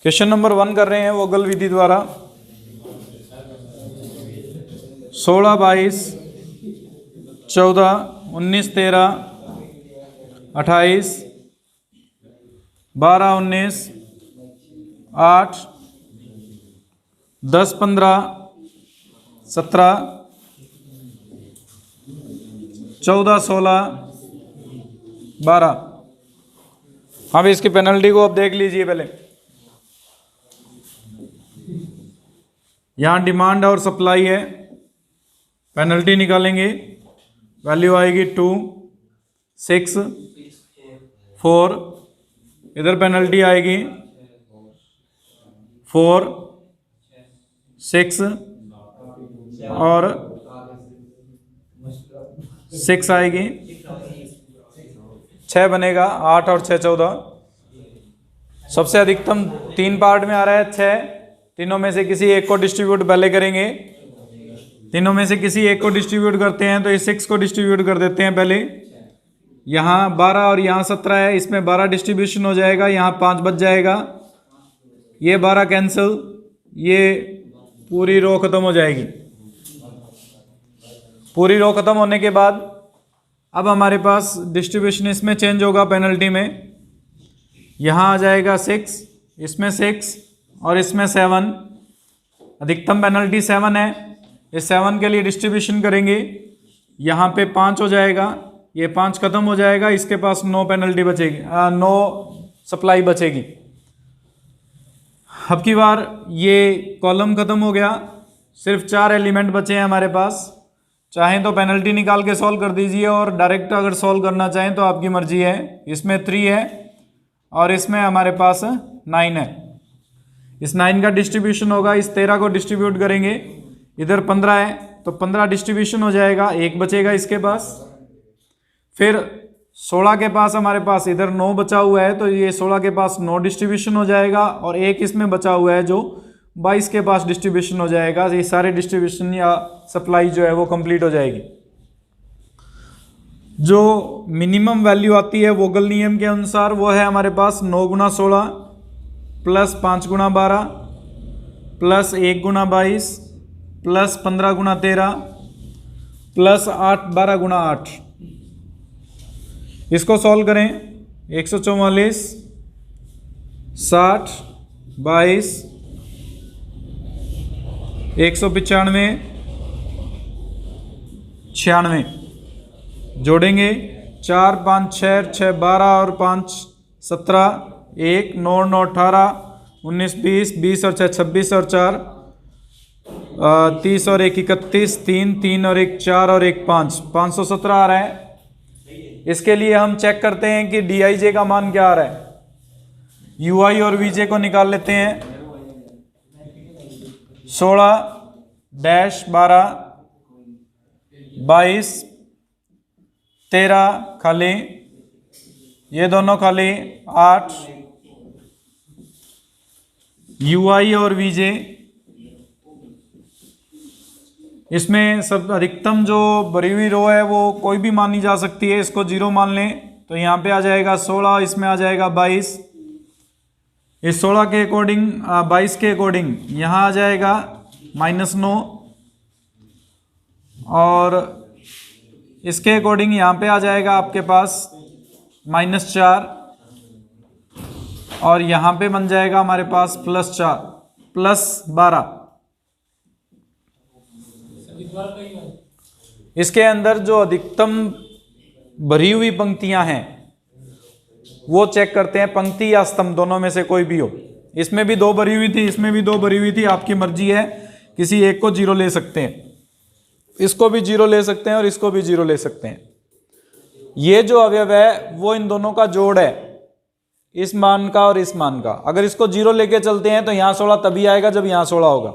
Question number 1 कर रहे हैं वोगल विधि द्वारा। 16, 22, 14, 19, 13, 28, 12, 19, 8, 10, 15, 17, 14, 16, 12। अब इसकी पेनल्टी को अब देख लीजिए। पहले यहाँ डिमांड और सप्लाई है, पेनल्टी निकालेंगे। वैल्यू आएगी 2, 6, 4। इधर पेनल्टी आएगी 4, 6 और 6 आएगी, 6 बनेगा। 8 और 6 14। सबसे अधिकतम 3 पार्ट में आ रहा है 6। तीनों में से किसी एक को डिस्ट्रीब्यूट पहले करेंगे। तीनों में से किसी एक को डिस्ट्रीब्यूट करते हैं तो ये 6 को डिस्ट्रीब्यूट कर देते हैं पहले। यहाँ 12 और यहाँ 17 है, इसमें 12 डिस्ट्रीब्यूशन हो जाएगा, यहाँ 5 बच जाएगा। ये 12 कैंसिल, ये पूरी रो खत्म हो जाएगी। पूरी रो खत्म होने के बाद अब हमारे पास डिस्ट्रीब्यूशन इसमें चेंज होगा पेनल्टी में। यहाँ आ जाएगा 6, इसमें 6 और इसमें 7। अधिकतम पेनल्टी 7 है। इस 7 के लिए डिस्ट्रीब्यूशन करेंगे, यहाँ पे 5 हो जाएगा, ये 5 खत्म हो जाएगा, इसके पास 9 पेनल्टी बचेगी, 9 सप्लाई बचेगी। अब की बार ये कॉलम खत्म हो गया, सिर्फ 4 एलिमेंट बचे हैं हमारे पास। चाहें तो पेनल्टी निकाल के सॉल्व कर दीजिए और डायरेक्ट अगर सॉल्व करना चाहें तो आपकी मर्जी है। इसमें 3 है और इसमें हमारे पास 9 है। इस 9 का डिस्ट्रीब्यूशन होगा, इस 13 को डिस्ट्रीब्यूट करेंगे। इधर 15 है तो 15 डिस्ट्रीब्यूशन हो जाएगा, 1 बचेगा इसके पास। फिर 16 के पास हमारे पास इधर 9 बचा हुआ है तो ये 16 के पास 9 डिस्ट्रीब्यूशन हो जाएगा और 1 इसमें बचा हुआ है जो 22 के पास डिस्ट्रीब्यूशन हो जाएगा। ये सारे डिस्ट्रीब्यूशन या सप्लाई जो है वो कंप्लीट हो जाएगी। जो मिनिमम वैल्यू आती है वोगल नियम के अनुसार वो है हमारे पास 9 गुना 16 प्लस 5 गुना 12 प्लस 1 गुना 22 प्लस 15 गुना 13 प्लस 12 गुना 8। इसको सॉल्व करें। 144, 60, 22, 195, 96 जोड़ेंगे। 4, 5, 6, 6, 12 और 5 17, 1, 9, 9, 18, 19, 20, 20 और 6 26 और 4 30 और 1 31, 3, 3 और 1 4 और 1 5, 517 आ रहा है। इसके लिए हम चेक करते हैं कि DIJ का मान क्या आ रहा है। UI और VJ को निकाल लेते हैं। 16 डैश 12 22 13 खाली, ये दोनों खाली 8। UI और VJ इसमें सब अधिकतम जो भरी हुई रो है वो कोई भी मानी जा सकती है। इसको 0 मान लें तो यहाँ पे आ जाएगा 16, इसमें आ जाएगा 22। इस 16 के अकॉर्डिंग 22 के अकॉर्डिंग यहाँ आ जाएगा -9 और इसके अकॉर्डिंग यहाँ पे आ जाएगा आपके पास -4 और यहाँ पे बन जाएगा हमारे पास +4 +12। इसके अंदर जो अधिकतम भरी हुई पंक्तियां हैं वो चेक करते हैं, पंक्ति या स्तंभ दोनों में से कोई भी हो। इसमें भी 2 भरी हुई थी, इसमें भी 2 भरी हुई थी, आपकी मर्जी है, किसी एक को 0 ले सकते हैं, इसको भी 0 ले सकते हैं और इसको भी 0 ले सकते हैं। ये जो अवयव है वो इन दोनों का जोड़ है, इस मान का और इस मान का। अगर इसको 0 लेके चलते हैं तो यहाँ 16 तभी आएगा जब यहाँ 16 होगा।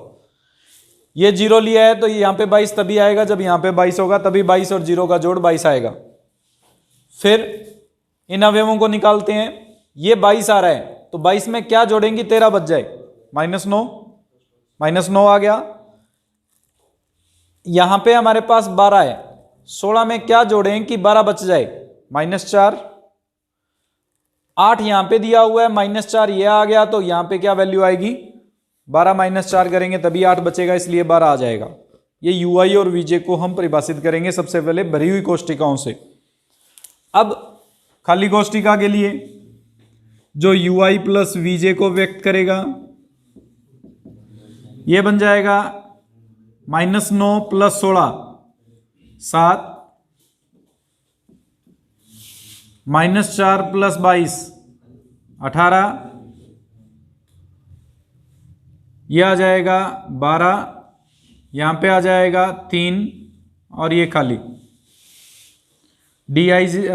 ये 0 लिया है तो यहाँ पे 22 तभी आएगा जब यहाँ पे 22 होगा, तभी 22 और 0 का जोड़ 22 आएगा। फिर इन अवयवों को निकालते हैं। ये 22 आ रहा है तो 22 में क्या जोड़ेंगे, 13 बच जाए, -9 आ गया। यहां पे हमारे पास 12 है, 16 में क्या जोड़ें कि 12 बच जाए, -4। 8 यहाँ पे दिया हुआ है, -4 ये आ गया, तो यहाँ पे क्या वैल्यू आएगी, 12 - 4 करेंगे तभी 8 बचेगा, इसलिए 12 आ जाएगा। ये ui और vj को हम परिभाषित करेंगे सबसे पहले भरी हुई कोष्टिकाओं से। अब खाली कोष्टिका के लिए जो ui प्लस vj को व्यक्त करेगा ये बन जाएगा -9 + 16 7, -4 + 22 18, ये आ जाएगा 12, यहाँ पे आ जाएगा 3 और ये खाली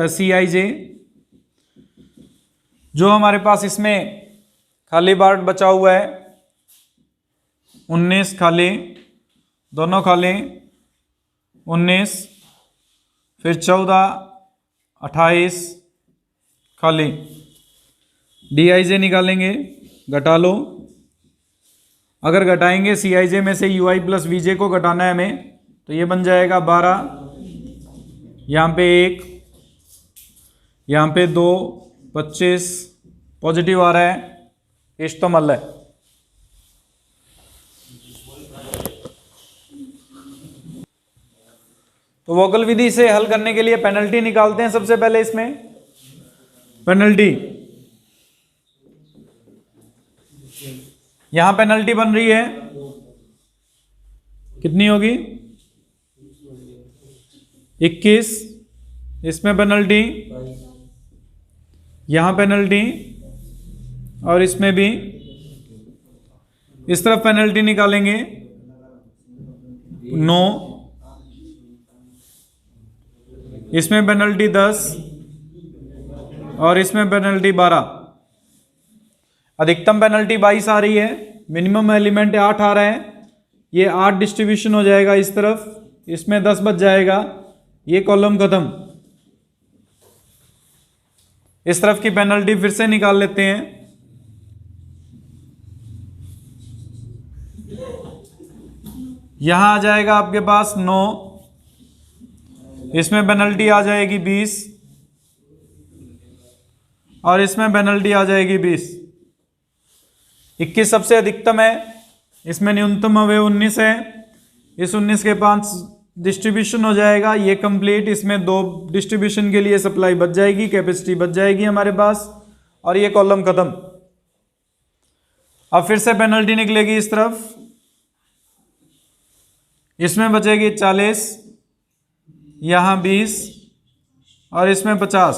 CIJ। जो हमारे पास इसमें खाली पार्ट बचा हुआ है 19 खाली, दोनों खाली 19, फिर 14 28 खाली, DIJ निकालेंगे, घटा लो। अगर घटाएंगे CIJ में से ui प्लस vj को घटाना है हमें, तो ये बन जाएगा 12, यहाँ पे 1, यहाँ पे 2, 25 पॉजिटिव आ रहा है, इष्टतमल है। तो वोगल विधि से हल करने के लिए पेनल्टी निकालते हैं सबसे पहले। इसमें पेनल्टी, यहां पेनल्टी बन रही है, कितनी होगी 21, इसमें पेनल्टी, यहां पेनल्टी और इसमें भी। इस तरफ पेनल्टी निकालेंगे 9, इसमें पेनल्टी 10 और इसमें पेनल्टी 12। अधिकतम पेनल्टी 22 आ रही है, मिनिमम एलिमेंट 8 आ रहा है, ये 8 डिस्ट्रीब्यूशन हो जाएगा इस तरफ, इसमें 10 बच जाएगा, ये कॉलम खत्म। इस तरफ की पेनल्टी फिर से निकाल लेते हैं, यहां आ जाएगा आपके पास 9, इसमें पेनल्टी आ जाएगी 20 और इसमें पेनल्टी आ जाएगी 20। 21 सबसे अधिकतम है, इसमें न्यूनतम अवयव 19 है, इस 19 के 5 डिस्ट्रीब्यूशन हो जाएगा, ये कंप्लीट। इसमें 2 डिस्ट्रीब्यूशन के लिए सप्लाई बच जाएगी, कैपेसिटी बच जाएगी हमारे पास, और ये कॉलम खत्म। अब फिर से पेनल्टी निकलेगी इस तरफ, इसमें बचेगी 40, यहां 20 और इसमें 50।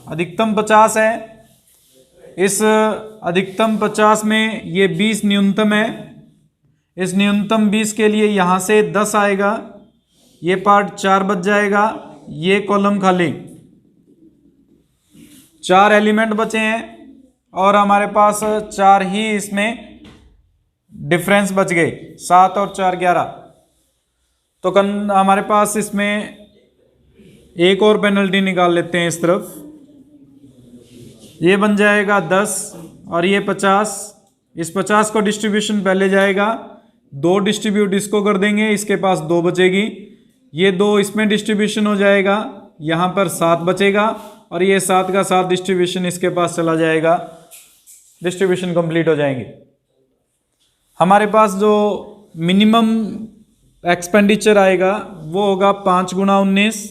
अधिकतम 50 है, इस अधिकतम 50 में ये 20 न्यूनतम है, इस न्यूनतम 20 के लिए यहां से 10 आएगा, ये पार्ट 4 बच जाएगा, ये कॉलम खाली। 4 एलिमेंट बचे हैं और हमारे पास 4 ही इसमें डिफरेंस बच गए, 7 और 4 11। तो हमारे पास इसमें एक और पेनल्टी निकाल लेते हैं इस तरफ, ये बन जाएगा 10 और ये 50। इस 50 को डिस्ट्रीब्यूशन पहले जाएगा, 2 डिस्ट्रीब्यूट इसको कर देंगे, इसके पास 2 बचेगी, ये 2 इसमें डिस्ट्रीब्यूशन हो जाएगा, यहाँ पर 7 बचेगा और ये 7 का 7 डिस्ट्रीब्यूशन इसके पास चला जाएगा, डिस्ट्रीब्यूशन कंप्लीट हो जाएंगे। हमारे पास जो मिनिमम एक्सपेंडिचर आएगा वो होगा 5 × 19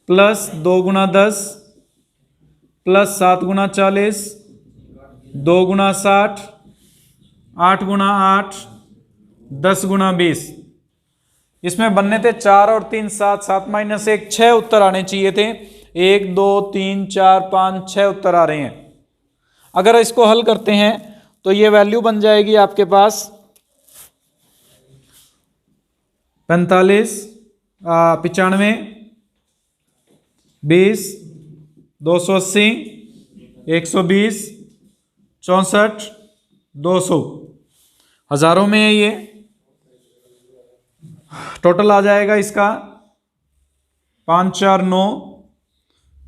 प्लस 2 × 10 प्लस 7 × 40, 2 × 60, 8 × 8, 10 × 20। इसमें बनने थे 4 और 3 7, 7 - 1 6 उत्तर आने चाहिए थे, 1 2 3 4 5 6 उत्तर आ रहे हैं। अगर इसको हल करते हैं तो ये वैल्यू बन जाएगी आपके पास 45 95 20 280 120 64 200, हजारों में है ये। टोटल आ जाएगा इसका 5 4 9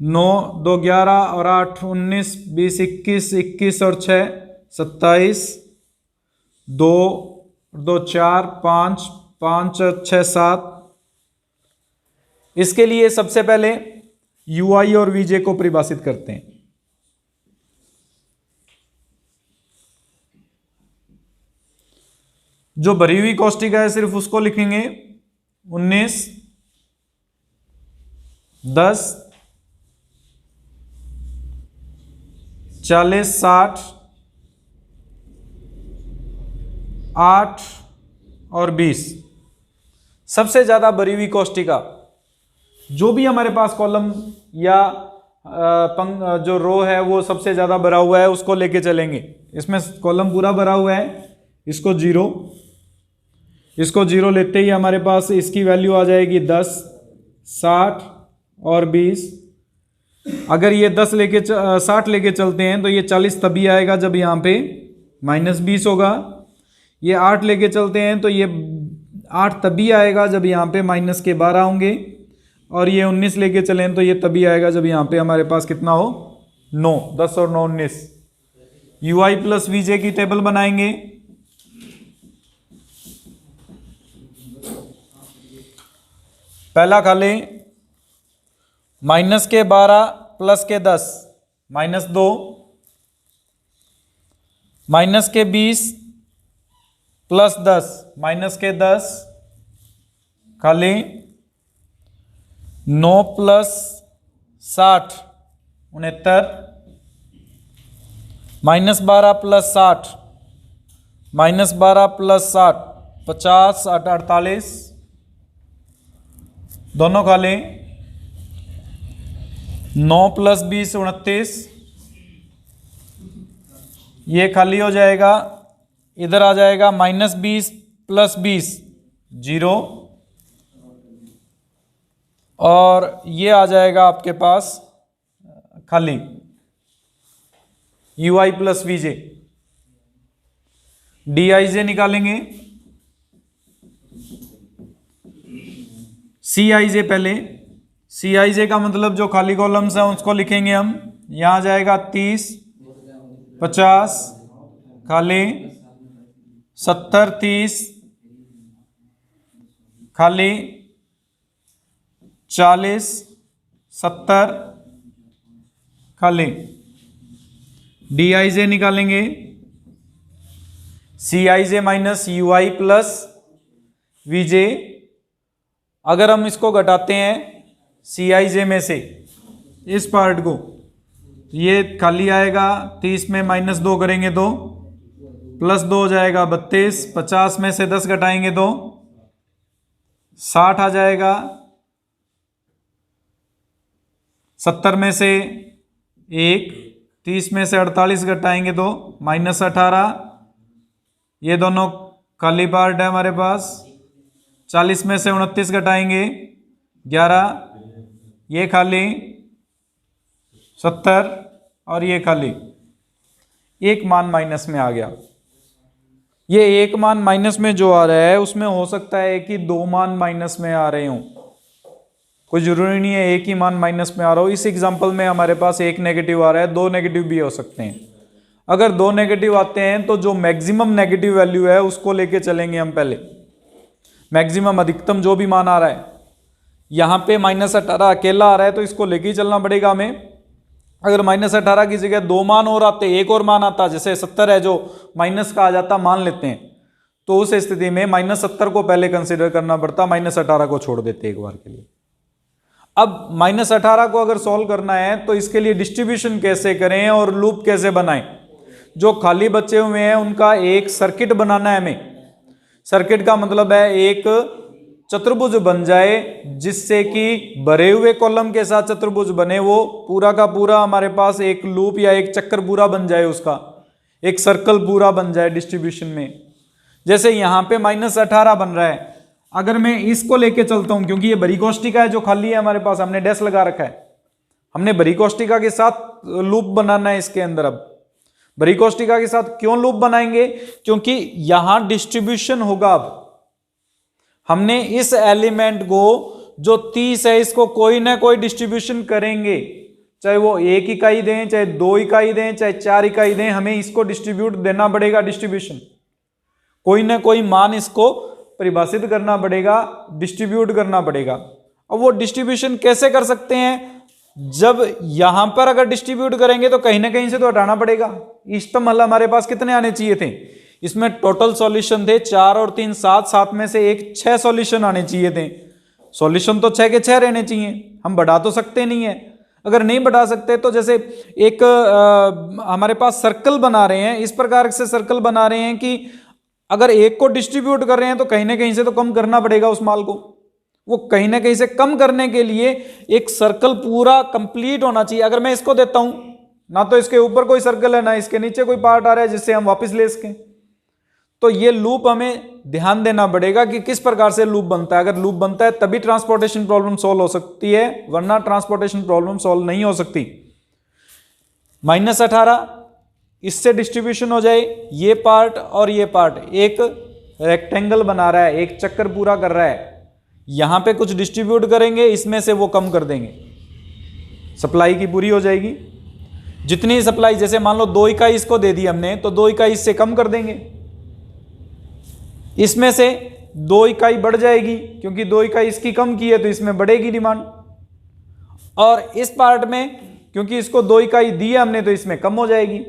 9 2 11 और 8 19 20 21 21 और 6 27 2 2 4 5 5 और 6 7। इसके लिए सबसे पहले ui और vj को परिभाषित करते हैं। जो भरी हुई कोष्टिका है सिर्फ उसको लिखेंगे 19, 10, 40, 60, 8 और 20। सबसे ज्यादा भरी हुई कोष्टिका जो भी हमारे पास कॉलम या जो रो है वो सबसे ज्यादा भरा हुआ है उसको लेके चलेंगे। इसमें कॉलम पूरा भरा हुआ है, इसको जीरो लेते ही हमारे पास इसकी वैल्यू आ जाएगी 10, 60 और 20। अगर ये 60 लेके चलते हैं तो ये 40 तभी आएगा जब यहाँ पे -20 होगा। ये 8 लेके चलते हैं तो ये 8 तभी आएगा जब यहाँ पे -12 होंगे। और ये 19 लेके चलें तो ये तभी आएगा जब यहाँ पे हमारे पास कितना हो 9। 10 और 9 19। UI प्लस VJ की टेबल बनाएंगे। पहला खा लें -12 प्लस के 10 -2, -20 प्लस 10 -10 खा लें। 9 प्लस 60 69, -12 प्लस 60 -12 प्लस 60 50 48 दोनों खा लें। 9 प्लस 20 29, ये खाली हो जाएगा। इधर आ जाएगा -20 प्लस 20 0 और ये आ जाएगा आपके पास खाली। UI plus VJ। DIJ निकालेंगे। CIJ पहले। CIJ का मतलब जो खाली कॉलम्स हैं उसको लिखेंगे हम। यहां जाएगा 30 50 खाली, 70 30 खाली, 40 70 खाली। DIJ निकालेंगे। CIJ minus UI plus VJ। अगर हम इसको घटाते हैं CIJ में से इस पार्ट को, ये खाली आएगा। 30 में -2 करेंगे तो +2 हो जाएगा 32। 50 में से 10 घटाएंगे तो 60 आ जाएगा। 70 में से 1, 30 में से 48 घटाएंगे तो -18। ये दोनों खाली पार्ट है हमारे पास। 40 में से 29 घटाएंगे 11, ये खाली 70 और ये खाली। एक मान माइनस में आ गया। ये एक मान माइनस में जो आ रहा है उसमें हो सकता है कि 2 मान माइनस में आ रहे हों, कोई जरूरी नहीं है एक ही मान माइनस में आ रहा हो। इस एग्जांपल में हमारे पास एक नेगेटिव आ रहा है, 2 नेगेटिव भी हो सकते हैं। अगर 2 नेगेटिव आते हैं तो जो मैक्सिमम नेगेटिव वैल्यू है उसको लेके चलेंगे हम पहले। मैक्सिमम अधिकतम जो भी मान आ रहा है, यहाँ पे -18 अकेला आ रहा है तो इसको लेके ही चलना पड़ेगा हमें। अगर -18 की जगह 2 मान और आते, एक और मान आता, जैसे 70 है जो माइनस का आ जाता, मान लेते हैं, तो उस स्थिति में -70 को पहले कंसिडर करना पड़ता, -18 को छोड़ देते एक बार के लिए। अब -18 को अगर सॉल्व करना है तो इसके लिए डिस्ट्रीब्यूशन कैसे करें और लूप कैसे बनाएं। जो खाली बचे हुए हैं उनका एक सर्किट बनाना है हमें। सर्किट का मतलब है एक चतुर्भुज बन जाए जिससे कि भरे हुए कॉलम के साथ चतुर्भुज बने, वो पूरा का पूरा हमारे पास एक लूप या एक चक्कर पूरा बन जाए, उसका एक सर्कल पूरा बन जाए डिस्ट्रीब्यूशन में। जैसे यहां पे -18 बन रहा है, अगर मैं इसको लेके चलता हूं, क्योंकि ये भरी कोष्टिका है जो खाली है हमारे पास, हमने डैश लगा रखा है, हमने भरी कोष्टिका के साथ लूप बनाना है इसके अंदर। अब भरी कोष्टिका के साथ क्यों लूप बनाएंगे, क्योंकि यहां डिस्ट्रीब्यूशन होगा। अब हमने इस एलिमेंट को जो 30 है इसको कोई ना कोई डिस्ट्रीब्यूशन करेंगे, चाहे वो 1 इकाई दें, चाहे 2 इकाई दें, चाहे 4 इकाई दें, हमें इसको डिस्ट्रीब्यूट देना पड़ेगा। डिस्ट्रीब्यूशन कोई ना कोई मान इसको परिभाषित करना पड़ेगा, डिस्ट्रीब्यूट करना पड़ेगा। अब वो डिस्ट्रीब्यूशन कैसे कर सकते हैं, जब यहां पर अगर डिस्ट्रीब्यूट करेंगे तो कहीं ना कहीं से तो हटाना पड़ेगा। इष्टतम हल हमारे पास कितने आने चाहिए थे, इसमें टोटल सॉल्यूशन थे 4 और 3 7, 7 में से एक 6 सॉल्यूशन आने चाहिए थे। सॉल्यूशन तो 6 के 6 रहने चाहिए, हम बढ़ा तो सकते नहीं है। अगर नहीं बढ़ा सकते तो जैसे एक हमारे पास सर्कल बना रहे हैं, इस प्रकार से सर्कल बना रहे हैं कि अगर एक को डिस्ट्रीब्यूट कर रहे हैं तो कहीं ना कहीं से तो कम करना पड़ेगा उस माल को। वो कहीं ना कहीं से कम करने के लिए एक सर्कल पूरा कंप्लीट होना चाहिए। अगर मैं इसको देता हूं, ना तो इसके ऊपर कोई सर्कल है ना इसके नीचे कोई पार्ट आ रहा है जिससे हम वापस ले सकें, तो ये लूप हमें ध्यान देना पड़ेगा कि किस प्रकार से लूप बनता है। अगर लूप बनता है तभी ट्रांसपोर्टेशन प्रॉब्लम सॉल्व हो सकती है, वरना ट्रांसपोर्टेशन प्रॉब्लम सॉल्व नहीं हो सकती। -18 इससे डिस्ट्रीब्यूशन हो जाए, ये पार्ट और ये पार्ट एक रेक्टेंगल बना रहा है, एक चक्कर पूरा कर रहा है। यहां पे कुछ डिस्ट्रीब्यूट करेंगे, इसमें से वो कम कर देंगे, सप्लाई की पूरी हो जाएगी। जितनी सप्लाई, जैसे मान लो 2 इकाई इसको दे दी हमने, तो 2 इकाई इससे कम कर देंगे, इसमें से 2 इकाई बढ़ जाएगी, क्योंकि 2 इकाई इसकी कम की है तो इसमें बढ़ेगी डिमांड। और इस पार्ट में क्योंकि इसको 2 इकाई दी है हमने तो इसमें कम हो जाएगी।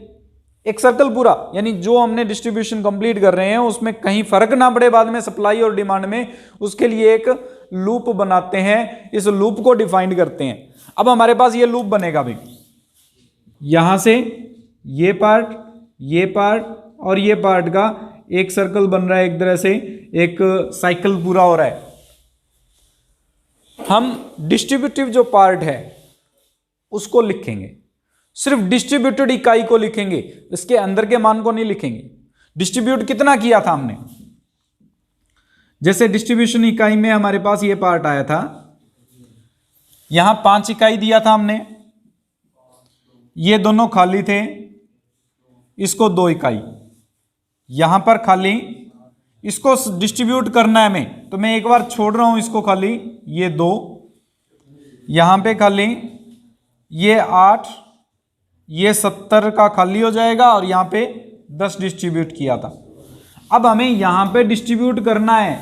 एक सर्कल पूरा, यानी जो हमने डिस्ट्रीब्यूशन कंप्लीट कर रहे हैं उसमें कहीं फर्क ना पड़े बाद में सप्लाई और डिमांड में, उसके लिए एक लूप बनाते हैं, इस लूप को डिफाइन करते हैं। अब हमारे पास ये लूप बनेगा भाई, यहां से ये पार्ट और ये पार्ट का एक सर्कल बन रहा है, एक तरह से एक साइकिल पूरा हो रहा है। हम डिस्ट्रीब्यूटिव जो पार्ट है उसको लिखेंगे, सिर्फ डिस्ट्रीब्यूटेड इकाई को लिखेंगे, इसके अंदर के मान को नहीं लिखेंगे। डिस्ट्रीब्यूट कितना किया था हमने, जैसे डिस्ट्रीब्यूशन इकाई में हमारे पास ये पार्ट आया था, यहां 5 इकाई दिया था हमने, ये दोनों खाली थे, इसको 2 इकाई, यहां पर खाली, इसको डिस्ट्रीब्यूट करना है हमें, तो मैं एक बार छोड़ रहा हूं इसको खाली, ये 2, यहां पे खाली, ये 8, ये 70 का खाली हो जाएगा, और यहां पे 10 डिस्ट्रीब्यूट किया था। अब हमें यहां पे डिस्ट्रीब्यूट करना है,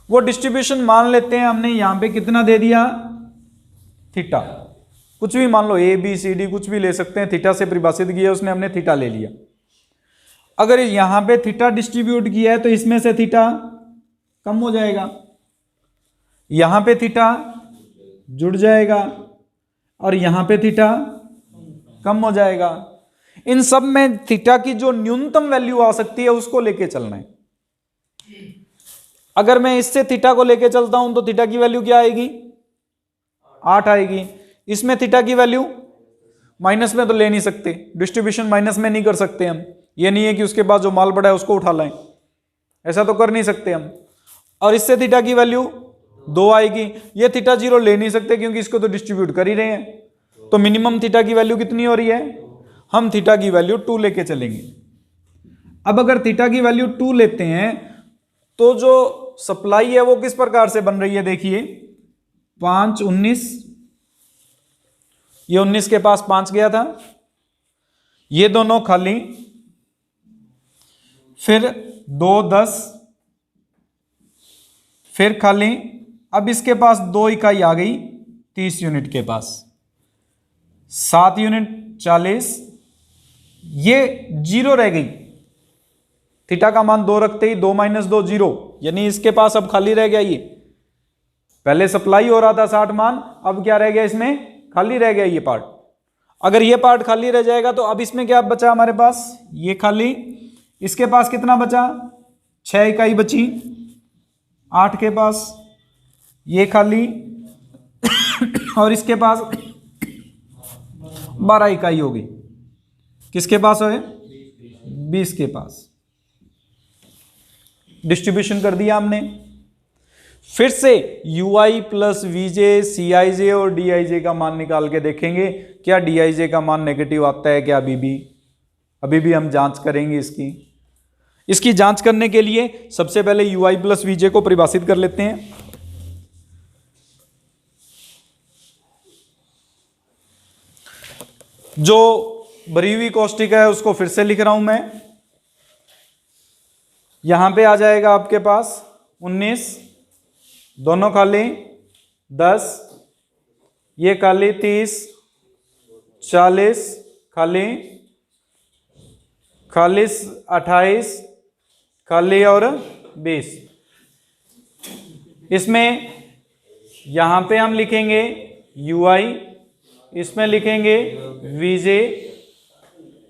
वो डिस्ट्रीब्यूशन मान लेते हैं हमने यहां पे कितना दे दिया, थीटा, कुछ भी मान लो, ए बी सी डी कुछ भी ले सकते हैं, थीटा से परिभाषित किया उसने, हमने थीटा ले लिया। अगर यहां पे थीटा डिस्ट्रीब्यूट किया है तो इसमें से थीटा कम हो जाएगा, यहां पे थीटा जुड़ जाएगा, और यहां पे थीटा कम हो जाएगा। इन सब में थीटा की जो न्यूनतम वैल्यू आ सकती है उसको लेके चलना है। अगर मैं इससे थीटा को लेके चलता हूं तो थीटा की वैल्यू क्या आएगी, 8 आएगी। इसमें थीटा की वैल्यू माइनस में तो ले नहीं सकते, डिस्ट्रीब्यूशन माइनस में नहीं कर सकते हम, ये नहीं है कि उसके बाद जो माल पड़ा है उसको उठा लाएं, ऐसा तो कर नहीं सकते हम। और इससे थीटा की वैल्यू 2 आएगी, ये थीटा 0 ले नहीं सकते क्योंकि इसको तो डिस्ट्रीब्यूट कर ही रहे हैं, तो मिनिमम थीटा की वैल्यू कितनी हो रही है, हम थीटा की वैल्यू 2 लेके चलेंगे। अब अगर थीटा की वैल्यू 2 लेते हैं तो जो सप्लाई है वो किस प्रकार से बन रही है, देखिए 5 19, ये 19 के पास 5 गया था, ये दोनों खाली, फिर 2 10, फिर खाली। अब इसके पास 2 इकाई आ गई 30 यूनिट के पास, 7 यूनिट 40, ये 0 रह गई, थीटा का मान 2 रखते ही 2 - 2 0, यानी इसके पास अब खाली रह गया। ये पहले सप्लाई हो रहा था 60 मान, अब क्या रह गया, इसमें खाली रह गया ये पार्ट। अगर ये पार्ट खाली रह जाएगा तो अब इसमें क्या बचा हमारे पास, ये खाली, इसके पास कितना बचा, 6 इकाई बची, 8 के पास, ये खाली और इसके पास 12 इकाई होगी, किसके पास है, 20 के पास। डिस्ट्रीब्यूशन कर दिया हमने। फिर से ui प्लस वीजे, CIJ और DIJ का मान निकाल के देखेंगे, क्या DIJ का मान नेगेटिव आता है क्या, अभी भी हम जांच करेंगे इसकी जांच करने के लिए सबसे पहले ui प्लस वीजे को परिभाषित कर लेते हैं। जो भरी हुई कोष्ठिका है उसको फिर से लिख रहा हूं मैं, यहां पे आ जाएगा आपके पास 19, दोनों खाली 10, ये खाली 30, 40 खाली, 41, 28, खाली और 20। इसमें यहां पे हम लिखेंगे UI, इसमें लिखेंगे VJ।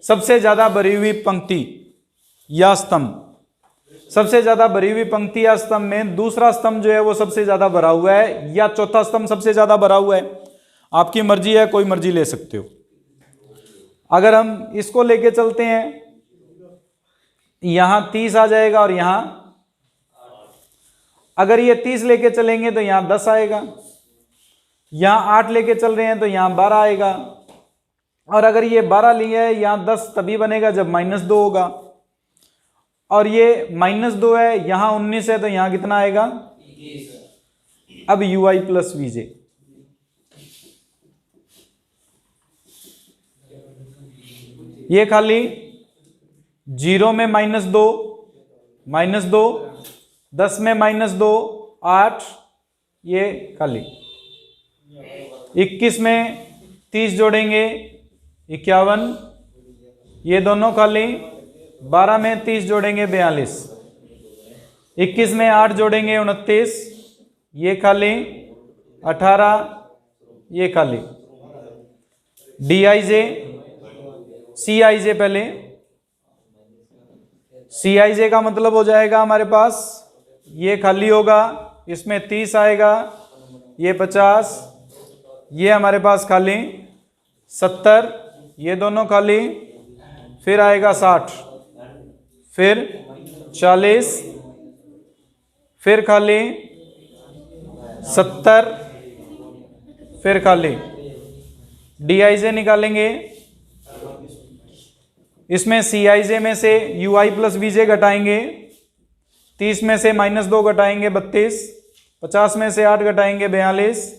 सबसे ज्यादा भरी हुई पंक्ति या स्तंभ, सबसे ज्यादा भरी हुई पंक्ति या स्तंभ में दूसरा स्तंभ जो है वो सबसे ज्यादा भरा हुआ है या चौथा स्तंभ सबसे ज्यादा भरा हुआ है, आपकी मर्जी है, कोई मर्जी ले सकते हो। अगर हम इसको लेके चलते हैं, यहां 30 आ जाएगा और यहां, अगर ये 30 लेके चलेंगे तो यहां 10 आएगा, यहां 8 लेके चल रहे हैं तो यहां 12 आएगा, और अगर ये 12 लिया है यहां 10 तभी बनेगा जब -2 होगा, और ये -2 है, यहां 19 है तो यहां कितना आएगा? अब UI प्लस VJ, ये खाली 0 में -2, -2, 10 में -2, 8, ये खाली 21 में 30 जोड़ेंगे 51, ये दोनों खाली 12 में 30 जोड़ेंगे 42, 21 में 8 जोड़ेंगे 29, ये खाली 18, ये खाली DIJ, CIJ, पहले CIJ का मतलब हो जाएगा हमारे पास, ये खाली होगा, इसमें 30 आएगा, ये 50, ये हमारे पास खाली 70, ये दोनों खाली, फिर आएगा 60, फिर 40, फिर खाली 70, फिर खाली। DIJ निकालेंगे, इसमें CIJ में से UI प्लस VJ घटाएंगे, 30 में से -2 घटाएंगे 32, 50 में से 8 घटाएंगे 42,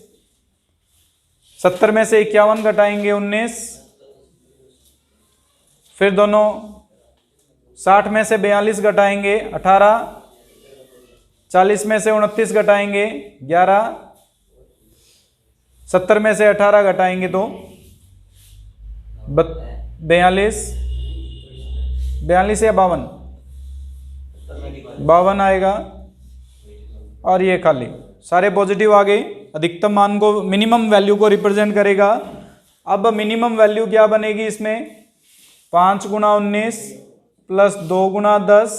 70 में से 51 घटाएंगे 19, फिर दोनों 60 में से 42 घटाएंगे 18, 40 में से 29 घटाएंगे 11, 70 में से 18 घटाएंगे तो 42 या 52 आएगा, और ये खाली सारे पॉजिटिव आ गए। अधिकतम मान को, मिनिमम वैल्यू को रिप्रेजेंट करेगा। अब मिनिमम वैल्यू क्या बनेगी इसमें? 5 × 19 plus 2 × 10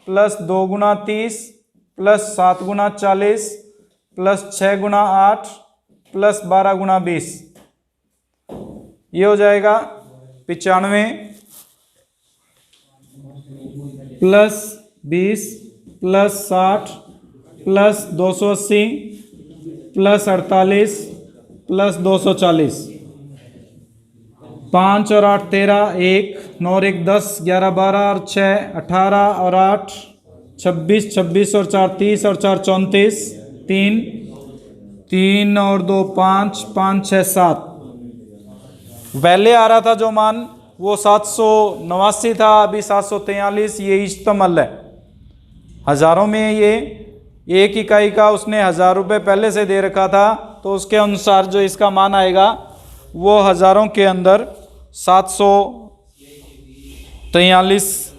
plus 2 × 30 plus 7 × 40 plus 6 × 8 plus 12 × 20, ये हो जाएगा 95 plus 20 plus 60 plus 280 plus 48 plus 240, 5 और 8 13, 1 9 और 1 10, 11 12 और 6 18 और 8 26, 26 और 4 30 और 4 34, 3 3 और 2 5, 5 6 7। पहले आ रहा था जो मान वो 789 था, अभी 743, ये इज्तमल है हज़ारों में। ये एक इकाई का उसने 1000 रुपये पहले से दे रखा था, तो उसके अनुसार जो इसका मान आएगा वो हज़ारों के अंदर 743,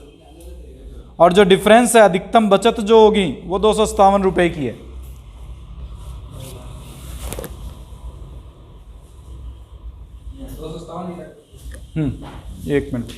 और जो डिफरेंस है अधिकतम बचत जो होगी वो 257 रुपये की है। एक मिनट।